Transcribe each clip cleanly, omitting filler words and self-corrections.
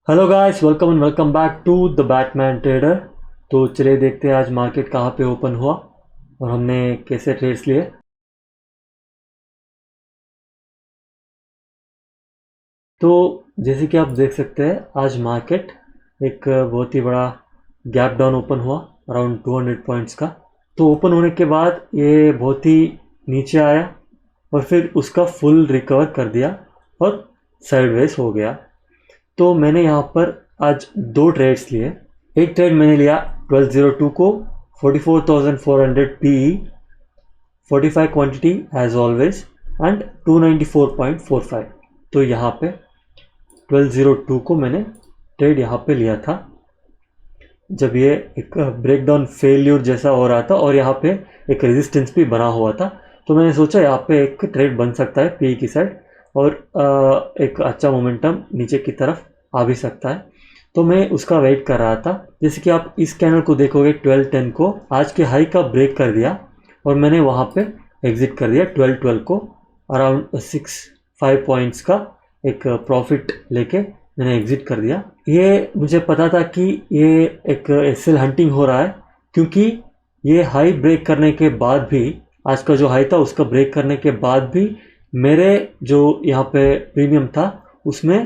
Hello guys, welcome and welcome back to the Batman trader. तो चलिए देखते हैं आज मार्केट कहाँ पे ओपन हुआ और हमने कैसे ट्रेड्स लिए। तो जैसे कि आप देख सकते हैं आज मार्केट एक बहुत ही बड़ा गैप डाउन ओपन हुआ अराउंड 200 पॉइंट्स का। तो ओपन होने के बाद ये बहुत ही नीचे आया और फिर उसका फुल रिकवर कर दिया और साइडवेज हो गया। तो मैंने यहाँ पर आज दो ट्रेड्स लिए। एक ट्रेड मैंने लिया 1202 को 44,400 PE, 45 quantity as always and 294.45। तो यहाँ पे 1202 को मैंने ट्रेड यहाँ पे लिया था जब ये एक ब्रेकडाउन फेल्यूर जैसा हो रहा था और यहाँ पे एक रेजिस्टेंस भी बना हुआ था। तो मैंने सोचा यहाँ पे एक ट्रेड बन सकता है पी की साइड और एक अच्छा मोमेंटम नीचे की तरफ आ भी सकता है। तो मैं उसका वेट कर रहा था। जैसे कि आप इस कैंडल को देखोगे 1210 को आज के हाई का ब्रेक कर दिया और मैंने वहाँ पे एग्जिट कर दिया 1212 को अराउंड 6-5 पॉइंट्स का एक प्रॉफिट लेके मैंने एग्जिट कर दिया। ये मुझे पता था कि ये एक एसएल हंटिंग हो रहा है क्योंकि ये हाई ब्रेक करने के बाद भी आज का जो हाई था उसका ब्रेक करने के बाद भी मेरे जो यहाँ पे प्रीमियम था उसमें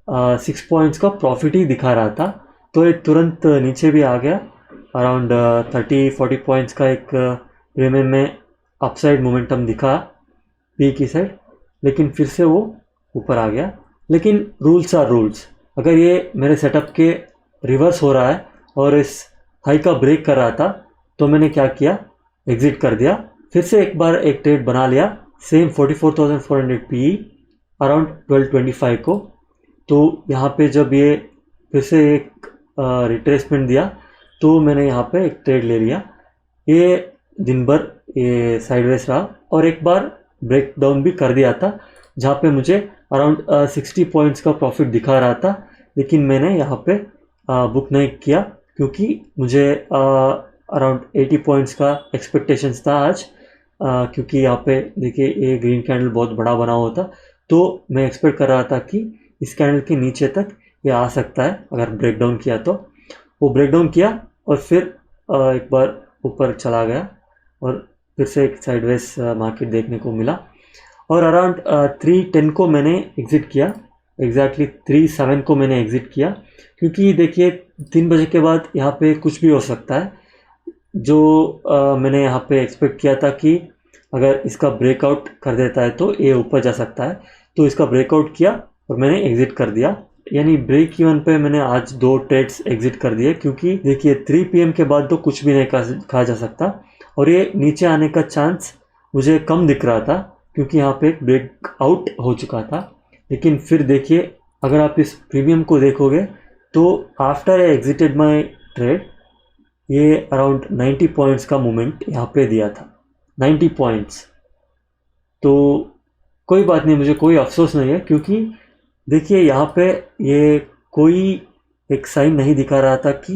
6 पॉइंट्स का प्रॉफिट ही दिखा रहा था। तो ये तुरंत नीचे भी आ गया अराउंड 30-40 पॉइंट्स का एक प्रीमियम में अपसाइड मोमेंटम दिखा पी की साइड, लेकिन फिर से वो ऊपर आ गया। लेकिन रूल्स आर रूल्स। अगर ये मेरे सेटअप के रिवर्स हो रहा है और इस हाई का ब्रेक कर रहा था तो मैंने क्या किया, एग्जिट कर दिया। फिर से एक बार एक ट्रेड बना लिया सेम 44,400 PE अराउंड 1225 को। तो यहाँ पे जब ये फिर से एक रिट्रेसमेंट दिया तो मैंने यहाँ पे एक ट्रेड ले लिया। ये दिन भर ये साइडवेज रहा और एक बार ब्रेक डाउन भी कर दिया था जहाँ पे मुझे अराउंड 60 पॉइंट्स का प्रॉफिट दिखा रहा था, लेकिन मैंने यहाँ पे बुक नहीं किया क्योंकि मुझे अराउंड 80 पॉइंट्स का एक्सपेक्टेशंस था आज। क्योंकि यहाँ पे देखिए ये ग्रीन कैंडल बहुत बड़ा बना हुआ था तो मैं एक्सपेक्ट कर रहा था कि इस कैंडल के नीचे तक ये आ सकता है अगर ब्रेक डाउन किया तो। वो ब्रेक डाउन किया और फिर एक बार ऊपर चला गया और फिर से एक साइडवेज मार्केट देखने को मिला और अराउंड 310 को मैंने एग्ज़िट किया। एग्जैक्टली 37 को मैंने एग्ज़िट किया क्योंकि देखिए 3 बजे के बाद यहाँ पे कुछ भी हो सकता है। जो मैंने यहाँ पे एक्सपेक्ट किया था कि अगर इसका ब्रेकआउट कर देता है तो ये ऊपर जा सकता है, तो इसका ब्रेकआउट किया और मैंने एग्ज़िट कर दिया। यानी ब्रेक इवन पे मैंने आज दो ट्रेड्स एग्ज़िट कर दिए क्योंकि देखिए 3 PM के बाद तो कुछ भी नहीं कहा जा सकता और ये नीचे आने का चांस मुझे कम दिख रहा था क्योंकि यहाँ पे एक ब्रेकआउट हो चुका था। लेकिन फिर देखिए अगर आप इस प्रीमियम को देखोगे तो after I exerted my trade ये अराउंड 90 पॉइंट्स का मूवमेंट यहाँ पे दिया था, 90 पॉइंट्स। तो कोई बात नहीं, मुझे कोई अफसोस नहीं है क्योंकि देखिए यहाँ पे ये कोई एक साइन नहीं दिखा रहा था कि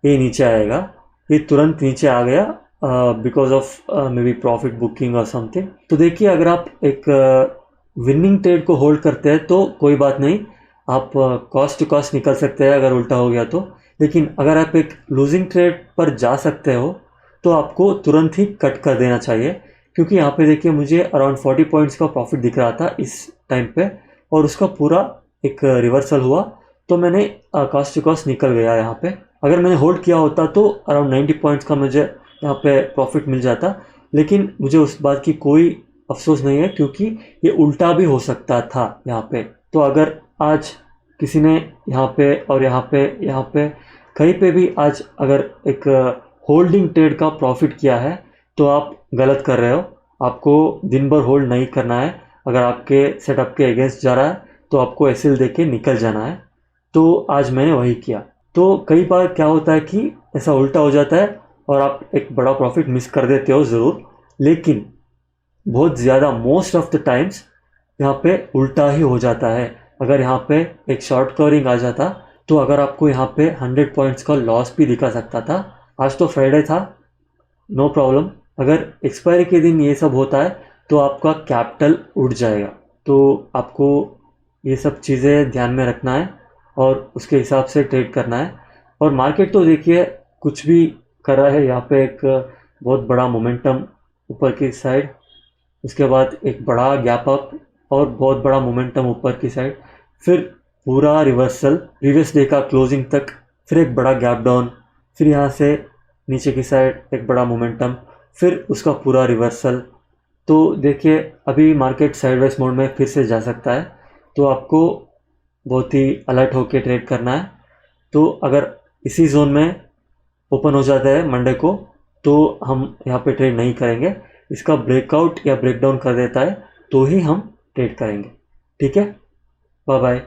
ये नीचे आएगा। ये तुरंत नीचे आ गया because of may be profit booking और समथिंग। तो देखिए अगर आप एक विनिंग ट्रेड को होल्ड करते हैं तो कोई बात नहीं, आप कॉस्ट टू कॉस्ट निकल सकते हैं अगर उल्टा हो गया तो। लेकिन अगर आप एक लूजिंग ट्रेड पर जा सकते हो तो आपको तुरंत ही कट कर देना चाहिए क्योंकि यहाँ पे देखिए मुझे अराउंड 40 पॉइंट्स का प्रॉफिट दिख रहा था इस टाइम पे और उसका पूरा एक रिवर्सल हुआ तो मैंने कॉस्ट टू कॉस्ट निकल गया यहाँ पे। अगर मैंने होल्ड किया होता तो अराउंड 90 पॉइंट्स का मुझे यहाँ पे प्रॉफिट मिल जाता, लेकिन मुझे उस बात की कोई अफसोस नहीं है क्योंकि ये उल्टा भी हो सकता था यहाँ पे। तो अगर आज किसी ने यहाँ पे और यहाँ पे कहीं पे भी आज अगर एक होल्डिंग ट्रेड का प्रॉफिट किया है तो आप गलत कर रहे हो। आपको दिन भर होल्ड नहीं करना है। अगर आपके सेटअप के अगेंस्ट जा रहा है तो आपको एसएल दे के निकल जाना है। तो आज मैंने वही किया। तो कई बार क्या होता है कि ऐसा उल्टा हो जाता है और आप एक बड़ा प्रॉफिट मिस कर देते हो ज़रूर, लेकिन बहुत ज़्यादा मोस्ट ऑफ द टाइम्स यहाँ पे उल्टा ही हो जाता है। अगर यहाँ पे एक शॉर्ट कवरिंग आ जाता तो अगर आपको यहाँ पे 100 पॉइंट्स का लॉस भी दिखा सकता था। आज तो फ्राइडे था, नो प्रॉब्लम। अगर एक्सपायरी के दिन ये सब होता है तो आपका कैपिटल उड़ जाएगा। तो आपको ये सब चीज़ें ध्यान में रखना है और उसके हिसाब से ट्रेड करना है। और मार्केट तो देखिए कुछ भी कर रहा है, यहाँ पे एक बहुत बड़ा मोमेंटम ऊपर की साइड, उसके बाद एक बड़ा गैप अप और बहुत बड़ा मोमेंटम ऊपर की साइड, फिर पूरा रिवर्सल प्रीवियस डे का क्लोजिंग तक, फिर एक बड़ा गैप डाउन, फिर यहाँ से नीचे की साइड एक बड़ा मोमेंटम, फिर उसका पूरा रिवर्सल। तो देखिए अभी मार्केट साइडवेज मोड में फिर से जा सकता है, तो आपको बहुत ही अलर्ट होकर ट्रेड करना है। तो अगर इसी जोन में ओपन हो जाता है मंडे को, तो हम यहाँ पे ट्रेड नहीं करेंगे, इसका ब्रेकआउट या ब्रेकडाउन कर देता है तो ही हम ट्रेड करेंगे। ठीक है, बाय बाय।